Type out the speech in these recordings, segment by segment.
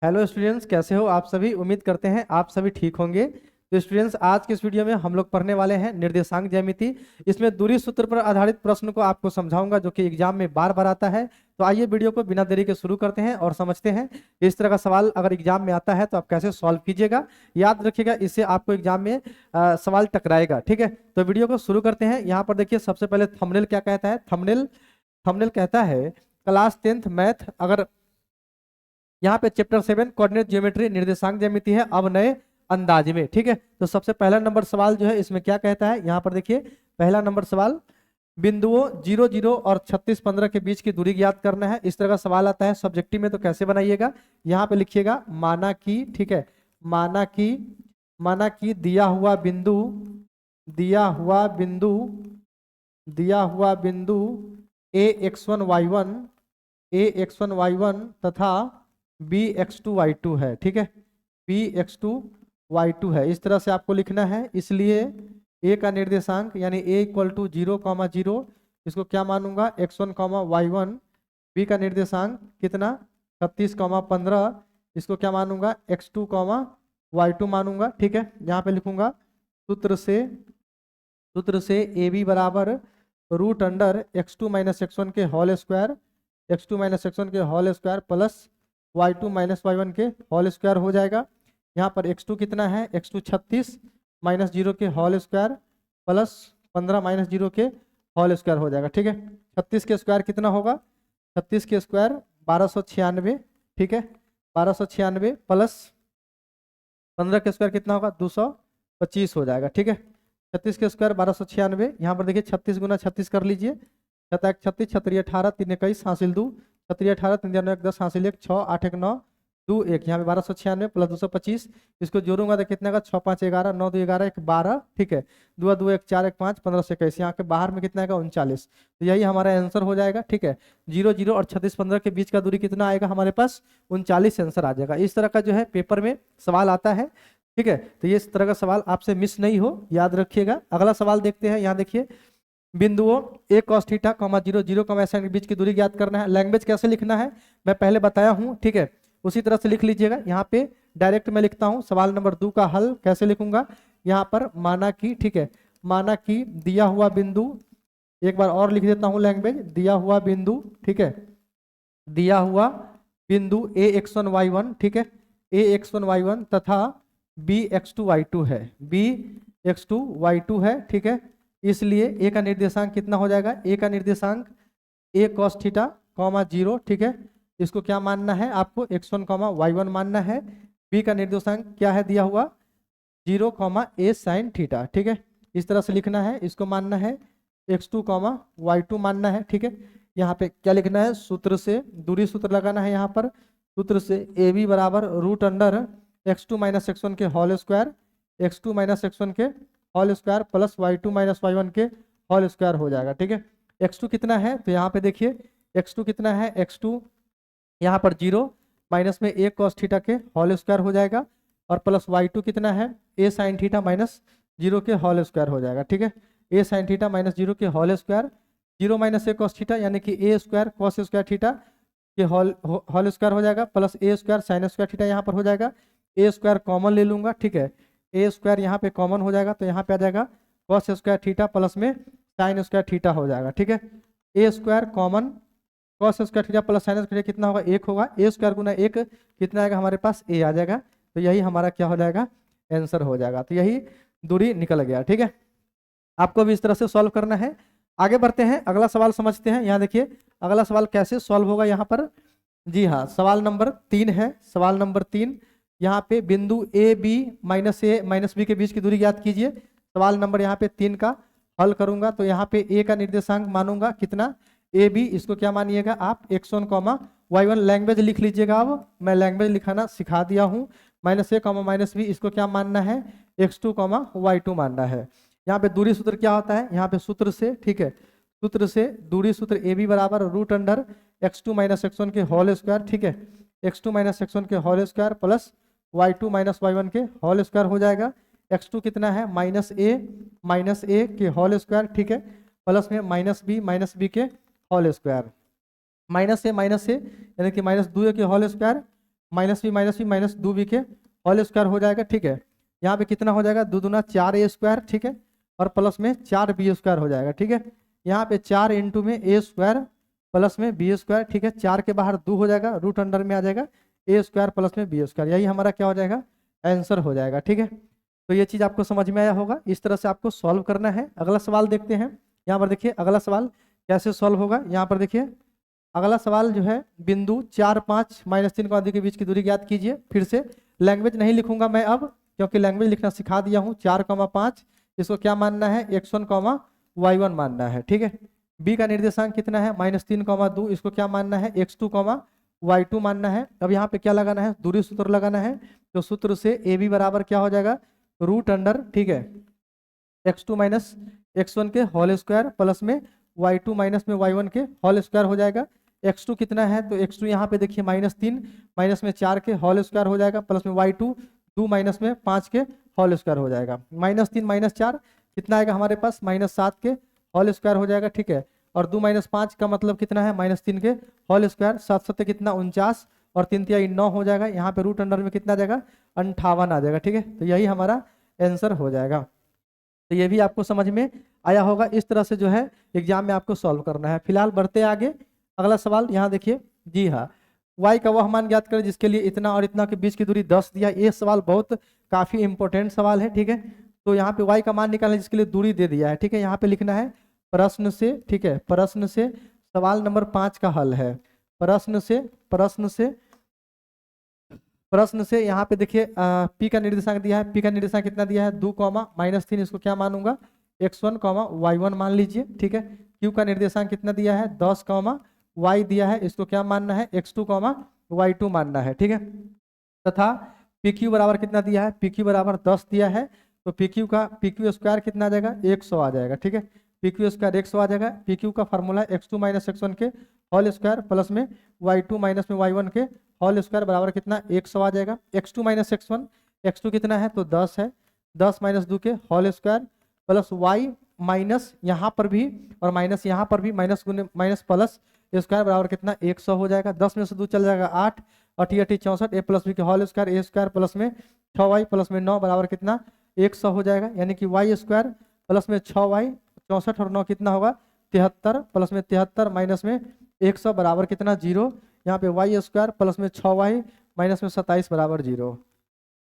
Hello students, कैसे हो आप सभी। उम्मीद करते हैं आप सभी ठीक होंगे। तो स्टूडेंट्स, आज के इस वीडियो में हम लोग पढ़ने वाले हैं निर्देशांक ज्यामिति। इसमें दूरी सूत्र पर आधारित प्रश्न को आपको समझाऊंगा जो कि एग्जाम में बार बार आता है। तो आइए वीडियो को बिना देरी के शुरू करते हैं और समझते हैं इस तरह का सवाल अगर एग्जाम में आता है तो आप कैसे सॉल्व कीजिएगा। याद रखिएगा, इससे आपको एग्जाम में सवाल टकराएगा। ठीक है, तो वीडियो को शुरू करते हैं। यहाँ पर देखिए, सबसे पहले थंबनेल क्या कहता है। थंबनेल थंबनेल कहता है क्लास 10th मैथ। अगर यहाँ पे चैप्टर 7 कोऑर्डिनेट ज्योमेट्री निर्देशांक ज्यामिति है, अब नए अंदाज में। ठीक है, तो सबसे पहला नंबर सवाल जो है इसमें क्या कहता है, यहाँ पर देखिए पहला नंबर सवाल, बिंदुओं 0 0 और 36 15 के बीच की दूरी ज्ञात करना है। इस तरह का सवाल आता है सब्जेक्टिव में, तो कैसे बनाइएगा। यहाँ पे लिखिएगा माना कि, ठीक है, माना कि दिया हुआ बिंदु a x1 y1 तथा bx2 y2 है। ठीक है, bx2 y2 है, इस तरह से आपको लिखना है। इसलिए a का निर्देशांक यानी a = 0, 0, इसको क्या मानूंगा x1, y1। b का निर्देशांक कितना 36, 15, इसको क्या मानूंगा x2, y2 मानूंगा। ठीक है, यहाँ पे लिखूंगा सूत्र से ए बी बराबर √x2 - x1 के whole square, plus y2 - y1 के होल स्क्वायर हो जाएगा। यहाँ पर x2 कितना है, x2 36 - 0 के होल स्क्वायर प्लस 15 - 0 के होल स्क्वायर हो जाएगा। ठीक है, 36 के स्क्वायर कितना होगा, 36 के स्क्वायर 1296। ठीक है, 1296 प्लस 15 के स्क्वायर कितना होगा, 225 हो जाएगा। ठीक है, 36 के स्क्वायर 1296। यहाँ पर देखिए 36 × 36 कर लीजिए, 7 × 36, 6 × 18, 3 × 21 हासिल 2, 6 × 18, 3 × 9 = 10 हासिल 1, 6 8 × 9 2 1। यहाँ पे 1296 प्लस 225, इसको जोड़ूंगा तो कितना का 6 5 11, 9 2 11, 1 12। ठीक है, 2 2 1 4 1 5, 15 से 21, यहाँ के बाहर में कितना आएगा 39। तो यही हमारा आंसर हो जाएगा। ठीक है, 0 0 और 36 15 के बीच का दूरी कितना आएगा हमारे पास, 39 आंसर आ जाएगा। इस तरह का जो है पेपर में सवाल आता है। ठीक है, तो ये इस तरह का सवाल आपसे मिस नहीं हो, याद रखिएगा। अगला सवाल देखते हैं। यहाँ देखिए, बिंदुओं a cos θ, 0 0, ऐसा के बीच की दूरी ज्ञात करना है। लैंग्वेज कैसे लिखना है मैं पहले बताया हूँ। ठीक है, उसी तरह से लिख लीजिएगा। यहाँ पे डायरेक्ट मैं लिखता हूँ। सवाल नंबर 2 का हल कैसे लिखूंगा, यहाँ पर माना कि, ठीक है, माना कि दिया हुआ बिंदु, एक बार और लिख देता हूँ लैंग्वेज, दिया हुआ बिंदु, ठीक है, दिया हुआ बिंदु ax1 y1, ठीक है, ax1 y1 तथा bx2 y2 है, bx2 y2 है। ठीक है, इसलिए a का निर्देशांक कितना हो जाएगा, a का निर्देशांक a cos θ, 0। ठीक है, इसको क्या मानना है आपको, x1, y1 मानना है। b का निर्देशांक क्या है दिया हुआ, 0, a sin θ। ठीक है, इस तरह से लिखना है। इसको मानना है x2, y2 मानना है। ठीक है, यहाँ पे क्या लिखना है, सूत्र से दूरी सूत्र लगाना है। यहाँ पर सूत्र से ए बी बराबर √x2 - x1 के होल स्क्वायर, x2 - x1 के whole square plus y2 - y1 के होल स्क्वायर हो जाएगा। ठीक है, x2 कितना है, तो यहाँ पे देखिए x2 कितना है, x2 यहाँ पर 0 माइनस में a cos θ के होल स्क्वायर हो जाएगा, और प्लस y2 कितना है, a sin θ - 0 के होल स्क्वायर हो जाएगा। ठीक है, a sin θ - 0 के होल स्क्वायर, 0 - a cos θ यानी कि a square cos square theta के होल स्क्वायर हो जाएगा, plus a square sin square theta यहाँ पर हो जाएगा। a स्क्वायर कॉमन ले लूंगा। ठीक है, a स्क्वायर यहाँ पे कॉमन हो जाएगा, तो यहाँ पे आ जाएगा cos स्क्वायर थीटा प्लस में sin स्क्वायर थीटा हो जाएगा। ठीक है, a square common, cos square theta plus sin square कितना होगा, 1 होगा। a स्क्वायर गुना 1 कितना आएगा हमारे पास, a आ जाएगा। तो यही हमारा क्या हो जाएगा, आंसर हो जाएगा। तो यही दूरी निकल गया। ठीक है, आपको भी इस तरह से सॉल्व करना है। आगे बढ़ते हैं, अगला सवाल समझते हैं। यहाँ देखिए अगला सवाल कैसे सॉल्व होगा। यहाँ पर जी हाँ, सवाल नंबर 3 है। सवाल नंबर 3, यहाँ पे बिंदु ए बी माइनस बी के बीच की दूरी ज्ञात कीजिए। सवाल नंबर यहाँ पे 3 का हल करूंगा, तो यहाँ पे ए का निर्देशांक मानूंगा कितना, ए बी, इसको क्या मानिएगा आप, x1, y1। लैंग्वेज लिख लीजिएगा। अब मैं लैंग्वेज लिखाना सिखा दिया हूँ। -a, -b, इसको क्या मानना है, x2, y2 मानना है। यहाँ पे दूरी सूत्र क्या होता है, यहाँ पे सूत्र से, ठीक है, सूत्र से दूरी सूत्र ए बी बराबर √x2 - x1 के होल स्क्वायर, ठीक है, x2 - x1 के whole square plus y2 - y1 के होल स्क्वायर हो जाएगा। x2 कितना है, -a के होल स्क्वायर, ठीक है, प्लस में -b के होल स्क्वायर, -a यानी कि -2a के whole square minus b minus 2b के होल स्क्वायर हो जाएगा। ठीक है, यहाँ पे कितना हो जाएगा, 2 दूना 4a स्क्वायर। ठीक है, और प्लस में 4b स्क्वायर हो जाएगा। ठीक है, यहाँ पे 4 इंटू में a स्क्वायर प्लस में b स्क्वायर। ठीक है, 4 के बाहर 2 हो जाएगा, रूट अंडर में आ जाएगा a स्क्वायर प्लस में b स्क्वायर, यही हमारा क्या हो जाएगा, आंसर हो जाएगा। ठीक है, तो ये चीज़ आपको समझ में आया होगा। इस तरह से आपको सॉल्व करना है। अगला सवाल देखते हैं। यहाँ पर देखिए अगला सवाल कैसे सॉल्व होगा। यहाँ पर देखिए अगला सवाल जो है, बिंदु 4, 5 -3 आदि के बीच की दूरी ज्ञात कीजिए। फिर से लैंग्वेज नहीं लिखूंगा मैं अब, क्योंकि लैंग्वेज लिखना सिखा दिया हूँ। 4, 5 इसको क्या मानना है, x1, y1 मानना है। ठीक है, b का निर्देशांक कितना है, -3, 2 इसको क्या मानना है, x2, y2 मानना है। अब यहाँ पे क्या लगाना है, दूरी सूत्र लगाना है। तो सूत्र से ab बराबर क्या हो जाएगा, रूट अंडर, ठीक है, x2 माइनस x1 के होल स्क्वायर प्लस में y2 माइनस में y1 के होल स्क्वायर हो जाएगा। x2 कितना है, तो x2 यहाँ पे देखिए -3 माइनस में 4 के होल स्क्वायर हो जाएगा प्लस में y2 2 माइनस में 5 के होल स्क्वायर हो जाएगा। -3 - 4 कितना आएगा हमारे पास, -7 के होल स्क्वायर हो जाएगा। ठीक है, और 2 - 5 का मतलब कितना है, -3 के होल स्क्वायर। 7 7 कितना 49 और 3 3 9 हो जाएगा। यहाँ पे रूट अंडर में कितना आ जाएगा, 58 आ जाएगा। ठीक है, तो यही हमारा आंसर हो जाएगा। तो ये भी आपको समझ में आया होगा। इस तरह से जो है एग्जाम में आपको सॉल्व करना है। फिलहाल बढ़ते आगे। अगला सवाल यहाँ देखिए, जी हाँ, y का वह मान ज्ञात करें जिसके लिए इतना और इतना के बीच की दूरी 10 दिया। ये सवाल बहुत काफी इंपॉर्टेंट सवाल है। ठीक है, तो यहाँ पे y का मान निकालना जिसके लिए दूरी दे दिया है। ठीक है, यहाँ पे लिखना है प्रश्न से। ठीक है, प्रश्न से सवाल नंबर 5 का हल है। प्रश्न से यहाँ पे देखिए p का निर्देशांक दिया है। p का निर्देशांक कितना दिया है, 2, -3 इसको क्या मानूंगा, x1, y1 मान लीजिए। ठीक है, q का निर्देशांक कितना दिया है, 10, y दिया है, इसको क्या मानना है, x2, y2 मानना है। ठीक है, तथा pq बराबर कितना दिया है, pq बराबर 10 दिया है। तो pq स्क्वायर कितना आ जाएगा, 100 आ जाएगा। ठीक है, pq स्क्वायर 100 आ जाएगा। pq का फॉर्मूला x2 - x1 के होल स्क्वायर प्लस में y2 माइनस में y1 के होल स्क्वायर बराबर कितना, 100 आ जाएगा। x2 - x1, x2 कितना है, तो 10 है, 10 - 2 के whole square plus y minus यहाँ पर भी और माइनस यहाँ पर भी, माइनस गुने माइनस प्लस स्क्वायर बराबर कितना, 100 हो जाएगा। 10 में से 2 चल जाएगा 8, 8 64, a प्लस बी के whole square, a square plus में 6y प्लस में 9 बराबर कितना, 100 हो जाएगा। यानी कि y स्क्वायर प्लस में 6y 64 और 9 कितना होगा, 73 प्लस में 73 माइनस में 100 बराबर कितना, 0। यहाँ पे y स्क्वायर प्लस में 6y माइनस में 27 बराबर 0।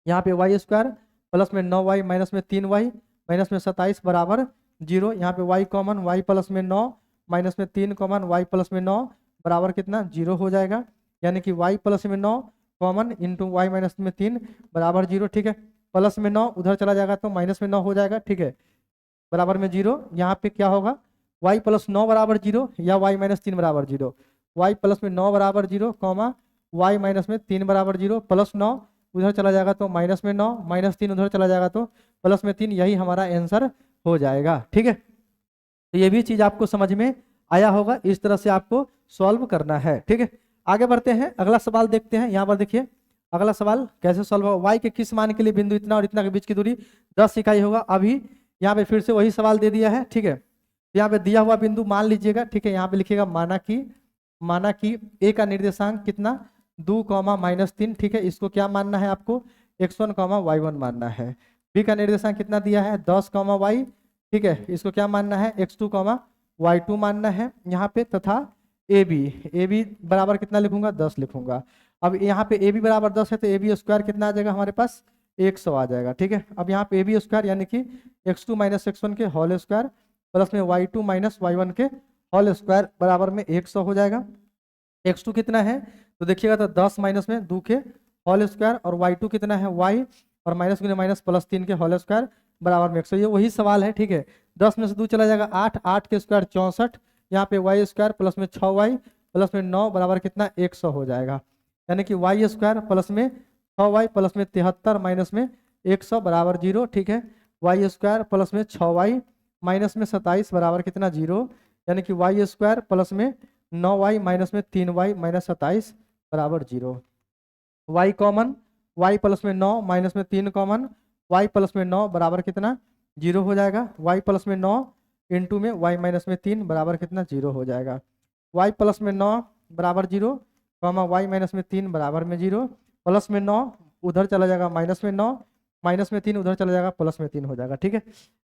यहाँ पे y स्क्वायर प्लस में 9y माइनस में 3y माइनस में 27 बराबर 0। यहाँ पे y कॉमन, y प्लस में 9 माइनस में 3 कॉमन, y प्लस में 9 बराबर कितना, 0 हो जाएगा। यानी कि y प्लस में 9 कॉमन इंटू y माइनस में 3 बराबर 0। ठीक है, प्लस में 9 उधर चला जाएगा तो माइनस में 9 हो जाएगा। ठीक है, बराबर में 0। यहाँ पे क्या होगा, y प्लस 9 बराबर 0 या y माइनस 3 बराबर 0। y प्लस में 9 बराबर 0, y माइनस में 3 बराबर 0, प्लस 9 उधर चला जाएगा तो माइनस में 9, माइनस 3 उधर चला जाएगा तो प्लस में 3, यही हमारा आंसर हो जाएगा। ठीक है, तो ये भी चीज आपको समझ में आया होगा। इस तरह से आपको सॉल्व करना है। ठीक है, आगे बढ़ते हैं, अगला सवाल देखते हैं। यहाँ पर देखिए अगला सवाल कैसे सॉल्व होगा। y के किस मान के लिए बिंदु इतना और इतना के बीच की दूरी 10 इकाई होगा। अभी यहाँ पे फिर से वही सवाल दे दिया है। ठीक है, यहाँ पे दिया हुआ बिंदु मान लीजिएगा। ठीक है, यहाँ पे लिखिएगा माना कि a का निर्देशांक कितना, 2, -3। ठीक है, इसको क्या मानना है आपको, x1, y1 मानना है। b का निर्देशांक कितना दिया है, 10, y। ठीक है, इसको क्या मानना है, x2, y2 मानना है यहाँ पे। तथा ab बराबर कितना लिखूंगा, 10 लिखूंगा। अब यहाँ पे ab बराबर 10 है तो ab स्क्वायर कितना आ जाएगा हमारे पास, 100 आ जाएगा। ठीक है, अब यहाँ पे ab स्क्वायर यानी कि x2 - x1 के होल स्क्वायर प्लस में y2 - y1 के होल स्क्वायर बराबर में 100 हो जाएगा। x2 कितना है, तो देखिएगा तो 10 माइनस में 2 के होल स्क्वायर और y2 कितना है, y और माइनस गुने माइनस प्लस 3 के होल स्क्वायर बराबर में 100। ये वही सवाल है। ठीक है, 10 में से 2 चला जाएगा 8, 8 के स्क्वायर 64, यहाँ पे y स्क्वायर प्लस में 6y प्लस में 9 बराबर कितना, 100 हो जाएगा। यानी कि y स्क्वायर प्लस में 6y प्लस में 73 माइनस में 100 बराबर 0। ठीक है, y स्क्वायर प्लस में 6y माइनस में 27 बराबर कितना, 0। यानी कि y स्क्वायर प्लस में 9y माइनस में 3y माइनस 27 बराबर 0। y कॉमन, y प्लस में 9 माइनस में 3 कॉमन, y प्लस में 9 बराबर कितना, 0 हो जाएगा। y प्लस में 9 इंटू में y माइनस में 3 बराबर कितना, 0 हो जाएगा। y प्लस में 9 बराबर 0, y माइनस में 3 बराबर में 0। प्लस में 9 उधर चला जाएगा माइनस में 9, माइनस में 3 उधर चला जाएगा प्लस में 3 हो जाएगा। ठीक है,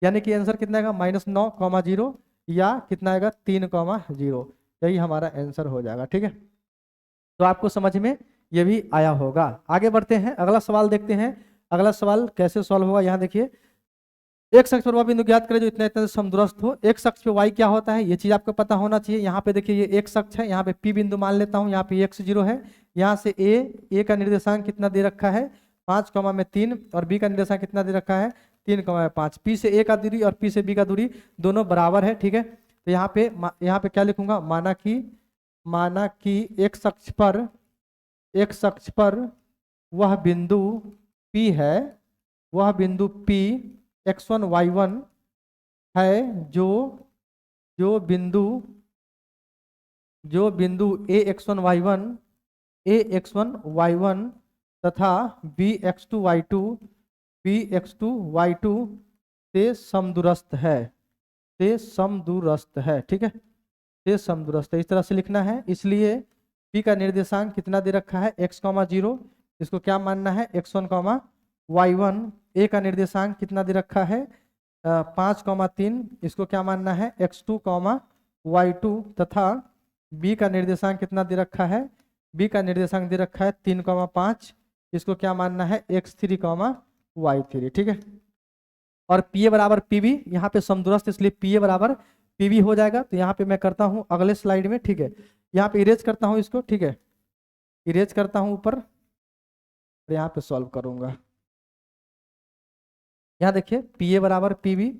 यानी कि आंसर कितना आएगा -9,0 या कितना आएगा 3,0। यही हमारा आंसर हो जाएगा। ठीक है, तो आपको समझ में ये भी आया होगा। आगे बढ़ते हैं, अगला सवाल देखते हैं। अगला सवाल कैसे सॉल्व होगा, यहाँ देखिए। एक शख्स पर वह बिंदु ज्ञात करे जो इतना इतना से समदूरस्थ हो। एक शख्स पे y क्या होता है ये चीज आपको पता होना चाहिए। यहाँ पे देखिए ये एक शख्स है, यहाँ पे P बिंदु मान लेता हूँ, यहाँ पे x0 है, यहाँ से a का निर्देशांक कितना दे रखा है 5,3 और b का निर्देशांक कितना दे रखा है 3,5। P से a का दूरी और P से b का दूरी दोनों बराबर है। ठीक है, तो यहाँ पे क्या लिखूंगा, माना कि एक शख्स पर वह बिंदु P है, वह बिंदु P x1 y1 है, जो बिंदु a x1 y1 तथा b x2 y2 से समदूरस्थ है। ठीक है, से समदूरस्थ है, इस तरह से लिखना है। इसलिए p का निर्देशांक कितना दे रखा है x,0, इसको क्या मानना है x1, y1। a का निर्देशांक कितना दे रखा है 5,3, इसको क्या मानना है x2, y2 तथा b का निर्देशांक कितना दे रखा है, b का निर्देशांक दे रखा है 3,5, इसको क्या मानना है x3, y3। ठीक है, और pa बराबर pb, यहाँ पे समदूरस्थ इसलिए pa बराबर pb हो जाएगा। तो यहाँ पे मैं करता हूँ अगले स्लाइड में। ठीक है, यहाँ पे इरेज करता हूँ इसको। ठीक है, इरेज करता हूँ ऊपर, यहाँ पे सॉल्व करूंगा। यहाँ देखिए pa बराबर pb,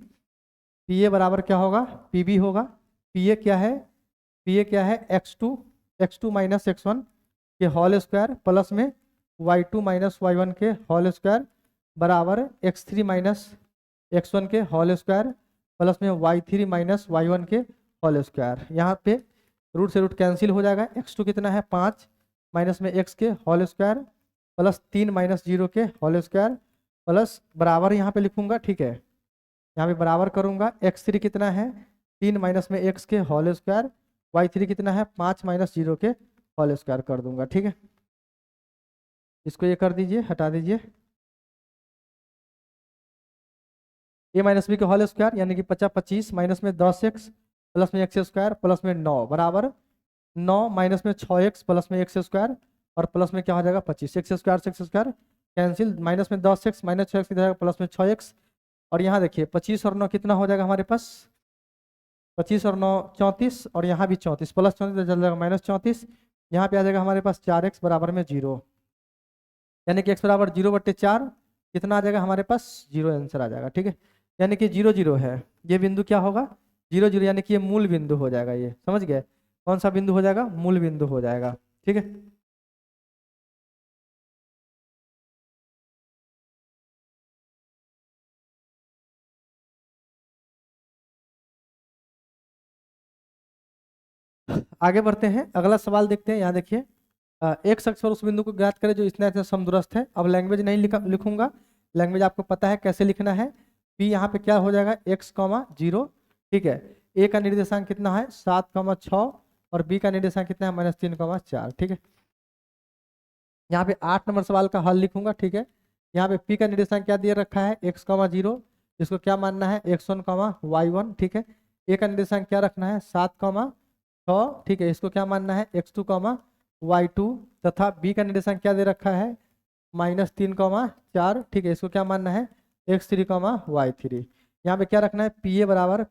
pa बराबर क्या होगा pb होगा। pa क्या है x2 माइनस x1 के होल स्क्वायर प्लस में y2 माइनस y1 के होल स्क्वायर बराबर x3 माइनस x1 के होल स्क्वायर प्लस में y3 माइनस y1 के होल स्क्वायर। यहाँ पे रूट से रूट कैंसिल हो जाएगा। x2 कितना है 5 माइनस में x के होल स्क्वायर प्लस 3 माइनस 0 के होल स्क्वायर प्लस बराबर यहाँ पे लिखूंगा। ठीक है, यहाँ पे बराबर करूंगा। x3 कितना है 3 माइनस में x के होल स्क्वायर, y3 कितना है 5 माइनस 0 के होल स्क्वायर कर दूंगा। ठीक है, इसको ये कर दीजिए, हटा दीजिए। a माइनस बी के होल स्क्वायर यानी कि 25 माइनस में 10x प्लस में x स्क्वायर प्लस में 9 बराबर 9 माइनस में 6x प्लस में x स्क्वायर और प्लस में क्या हो जाएगा 25। x स्क्वायर से x स्क्वायर कैंसिल, माइनस में 10x माइनस 6x कितना प्लस में 6x। और यहाँ देखिए 25 और 9 कितना हो जाएगा हमारे पास 25 और 9 34 और यहाँ भी 34 प्लस 34 चल जाएगा माइनस 34। यहाँ पे आ जाएगा हमारे पास 4x बराबर में 0, यानी कि x बराबर 0/4 कितना आ जाएगा हमारे पास 0 आंसर आ जाएगा। ठीक है, यानी कि 0 0 है, ये बिंदु क्या होगा 0 0, यानी कि ये मूल बिंदु हो जाएगा। ये समझ गए, कौन सा बिंदु हो जाएगा मूल बिंदु हो जाएगा। ठीक है, आगे बढ़ते हैं, अगला सवाल देखते हैं। यहाँ देखिए एक शख्स पर उस बिंदु को ज्ञात करें जो इतना इतना समदूरस्थ है। अब लैंग्वेज नहीं लिखूंगा, लैंग्वेज आपको पता है कैसे लिखना है। p यहाँ पे क्या हो जाएगा x,0। ठीक है, a का निर्देशांक कितना है 7,6 और b का निर्देशांक कितना है -3,4। ठीक है, यहाँ पे 8 नंबर सवाल का हल लिखूंगा। ठीक है, यहाँ पे p का निर्देशांक क्या दिया रखा है x,0, इसको क्या मानना है x1, y1। ठीक है, a का निर्देशांक क्या रखना है 7,6। ठीक है, इसको क्या मानना है x2, y2 तथा b का निर्देशांक क्या दे रखा है -3,4। ठीक है, इसको क्या मानना है x3, y3। यहाँ पे क्या रखना है pa बराबर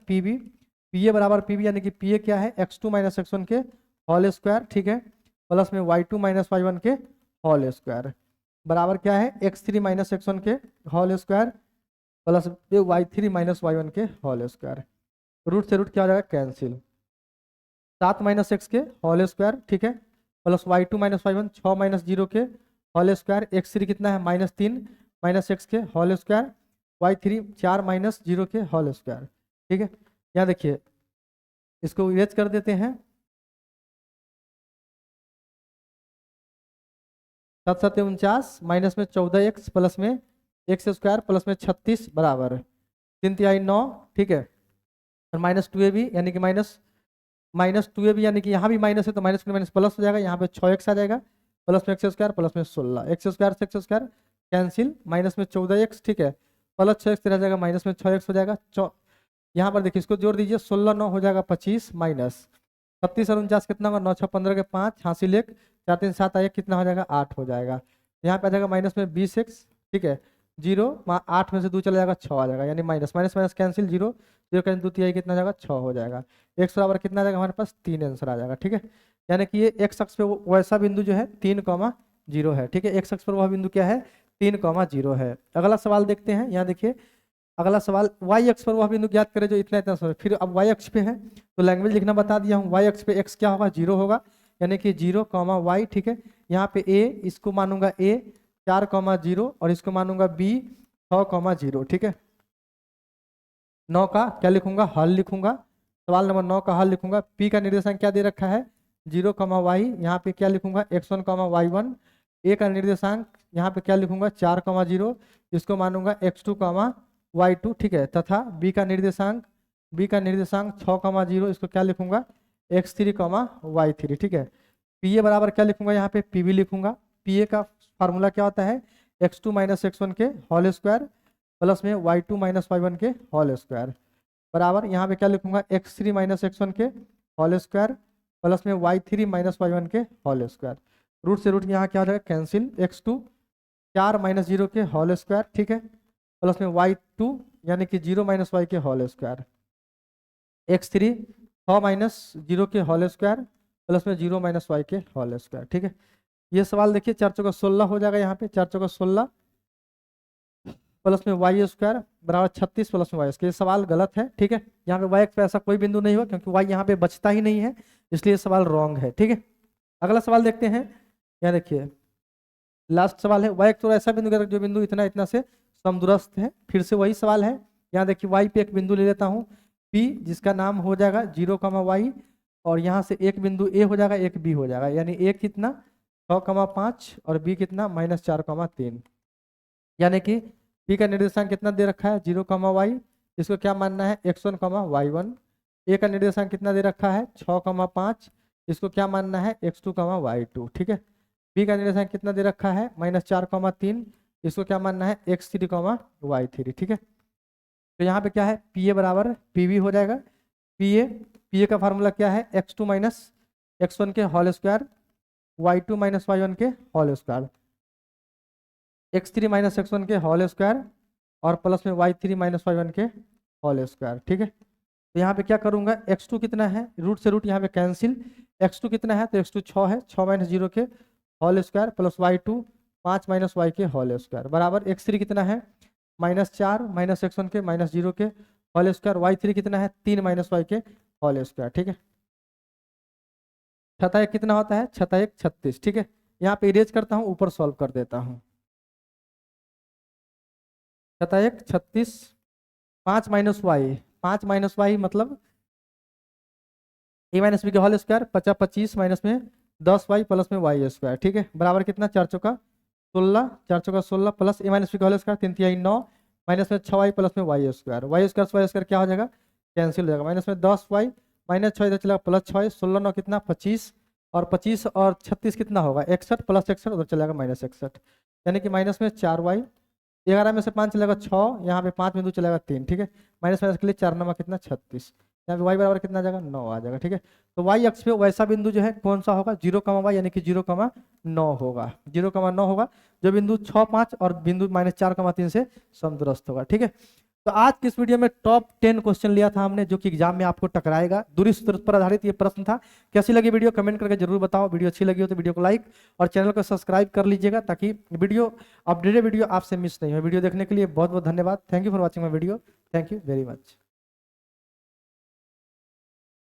pb, यानी कि pa क्या है x2 माइनस x1 के होल स्क्वायर। ठीक है, प्लस में y2 माइनस y1 के होल स्क्वायर बराबर क्या है x3 माइनस x1 के whole square plus y3 minus y1 के होल स्क्वायर। रूट से रूट क्या हो जाएगा कैंसिल, 7 माइनस x के होल स्क्वायर। ठीक है, plus y2 minus y1 6 minus 0 के होल स्क्वायर, x3 कितना है -3 माइनस x के होल स्क्वायर, y3 4 माइनस 0 के होल स्क्वायर। ठीक है, यहाँ देखिए इसको इरेज कर देते हैं। 7 7 49 माइनस में 14x प्लस में x स्क्वायर प्लस में 36 बराबर 3 9। ठीक है, और -2ab यानी कि -2ab यानी कि यहाँ भी माइनस है तो माइनस माइनस प्लस हो जाएगा, यहाँ पे 6x आ जाएगा प्लस में एक्स स्क्वायर प्लस में 16, एक्स स्क्वायर से एक्स स्क्वायर कैंसिल, माइनस में 14x, ठीक है, प्लस 6x रह जाएगा, माइनस में 6x हो जाएगा। यहाँ पर देखिए इसको जोड़ दीजिए, 16 9 हो जाएगा 25, माइनस 36 और 49 कितना होगा, 9 6 15 के 5, हासिल 1, 4 3 7 1 कितना हो जाएगा, 8 हो जाएगा। यहाँ पे आ जाएगा माइनस में 20x, ठीक है, 0 8 में से 2 चला जाएगा 6 आ जाएगा, यानी minus minus minus cancel, 0 0 cancel 2 तिहाई कितना आ जाएगा, 6 हो जाएगा। x बराबर कितना आ जाएगा हमारे पास, 3 आंसर आ जाएगा, ठीक है। यानी कि ये x अक्ष पे वैसा बिंदु जो है 3,0 है, ठीक है, x अक्ष पर वह बिंदु क्या है, 3,0 है। अगला सवाल देखते हैं, यहाँ देखिए अगला सवाल, y अक्ष पर वह बिंदु ज्ञात करें जो इतना इतना समय, फिर अब y अक्ष पे है तो लैंग्वेज लिखना बता दिया हूँ, y अक्ष पे x क्या होगा, 0 होगा, यानी कि 0, y, ठीक है। यहाँ पे a, इसको मानूंगा a 4,0 और इसको मानूंगा b 6,0, ठीक है। 9 का क्या लिखूंगा, हल लिखूंगा, सवाल नंबर 9 का हल लिखूंगा। p का निर्देशांक क्या दे रखा है, 0, y, यहाँ पे क्या लिखूंगा, x1, y1। a का निर्देशांक यहाँ पे क्या लिखूंगा, 4,0, इसको मानूंगा x2, y2, ठीक है, तथा b का निर्देशांक 6,0, इसको क्या लिखूंगा, x3, y3, ठीक है। pa बराबर क्या लिखूंगा, यहाँ पे pb लिखूंगा। pa का फार्मूला क्या होता है, x2 माइनस x1 के होल स्क्वायर प्लस में y2 माइनस y1 के होल स्क्वायर, बराबर यहाँ पे क्या लिखूंगा, x3 माइनस x1 के होल स्क्वायर प्लस में y3 माइनस y1 के होल स्क्वायर। रूट से रूट यहाँ क्या हो जाएगा, कैंसिल, x2 4 माइनस 0 के होल स्क्वायर, ठीक है, प्लस में y2 यानी कि 0 माइनस y के होल स्क्वायर, x3 6 माइनस 0 के होल स्क्वायर प्लस में 0 माइनस y के होल स्क्वायर, ठीक है। ये सवाल देखिए 4 चौका 16 हो जाएगा, यहाँ पे 4 चौका 16 प्लस में y स्क्वायर बराबर 36 प्लस में y स्क्वायर। ये सवाल गलत है, ठीक है, यहाँ पे y पे ऐसा कोई बिंदु नहीं हुआ क्योंकि y यहाँ पे बचता ही नहीं है, इसलिए सवाल रॉन्ग है, ठीक है। अगला सवाल देखते हैं, यहाँ देखिए लास्ट सवाल है, y तो ऐसा बिंदु जो बिंदु इतना इतना से समदूरस्थ है। फिर से वही सवाल है, यहाँ देखिए y पे एक बिंदु ले लेता हूँ p, जिसका नाम हो जाएगा 0, y, और यहाँ से एक बिंदु a हो जाएगा, एक b हो जाएगा, यानी a कितना 6,5 और b कितना -4,3, यानी कि p का निर्देशांक कितना दे रखा है, 0, y, इसको क्या मानना है, x1, y1। a का निर्देशांक कितना दे रखा है, 6,5, इसको क्या मानना है, x2, y2, ठीक है। b का निर्देशांक कितना दे रखा है, -4,3, इसको क्या मानना है, x3, y3, ठीक है। तो यहाँ पे क्या है, pa बराबर pb हो जाएगा। pa का फार्मूला क्या है, x2 माइनस x1 के whole square, y2 minus y1 के whole square, x3 minus x1 के होल स्क्वायर और प्लस में y3 माइनस y1 के होल स्क्वायर, ठीक है। तो यहाँ पे क्या करूँगा, x2 कितना है, रूट से रूट यहाँ पे कैंसिल, x2 कितना है, तो x2 6 है, 6 माइनस 0 के whole square plus y2 5 minus y के होल स्क्वायर, बराबर x3 कितना है, -4 माइनस x1 के -0 के होल स्क्वायर, y3 कितना है, 3 माइनस y के होल स्क्वायर, ठीक है। 6 कितना होता है, 6 36, ठीक है। यहाँ पे इरेज करता हूँ, ऊपर सॉल्व कर देता हूँ। 6 36, 5 माइनस y मतलब a माइनस बी के होल स्क्वायर, 25 माइनस में 10y प्लस में y स्क्वायर, ठीक है, बराबर कितना 4 चौका 16, 4 चौका 16 प्लस a माइनस बी का होल स्क्वायर 3 तिहाई 9 माइनस में 6y प्लस में y स्क्वायर, y स्क्वायर क्या हो जाएगा, कैंसिल हो जाएगा, माइनस में 10y माइनस 6 इधर चलेगा प्लस 6, 16 9 कितना 25 और 25 और 36 कितना होगा 61 प्लस 61 उधर चलेगा -61, यानी कि माइनस में 4y, 11 में से 5 चलेगा 6, यहाँ पे 5 बिंदु चलेगा 3, ठीक है, माइनस माइनस के लिए 4 9 कितना 36, यहाँ पे y बराबर कितना आ जाएगा 9 आ जाएगा, ठीक है। तो y अक्ष पे वैसा बिंदु जो है कौन सा होगा, 0, y यानी कि 0, 9 होगा, 0, 9 होगा, जो बिंदु 6 5 और बिंदु -4,3 से समदूरस्थ होगा, ठीक है। तो आज की इस वीडियो में टॉप 10 क्वेश्चन लिया था हमने, जो कि एग्जाम में आपको टकराएगा, दूरी सूत्र पर आधारित ये प्रश्न था। कैसी लगी वीडियो कमेंट करके जरूर बताओ, वीडियो अच्छी लगी हो तो वीडियो को लाइक और चैनल को सब्सक्राइब कर लीजिएगा, ताकि वीडियो अपडेटेड वीडियो आपसे मिस नहीं हो। वीडियो देखने के लिए बहुत बहुत धन्यवाद। Thank you for watching my video, thank you very much.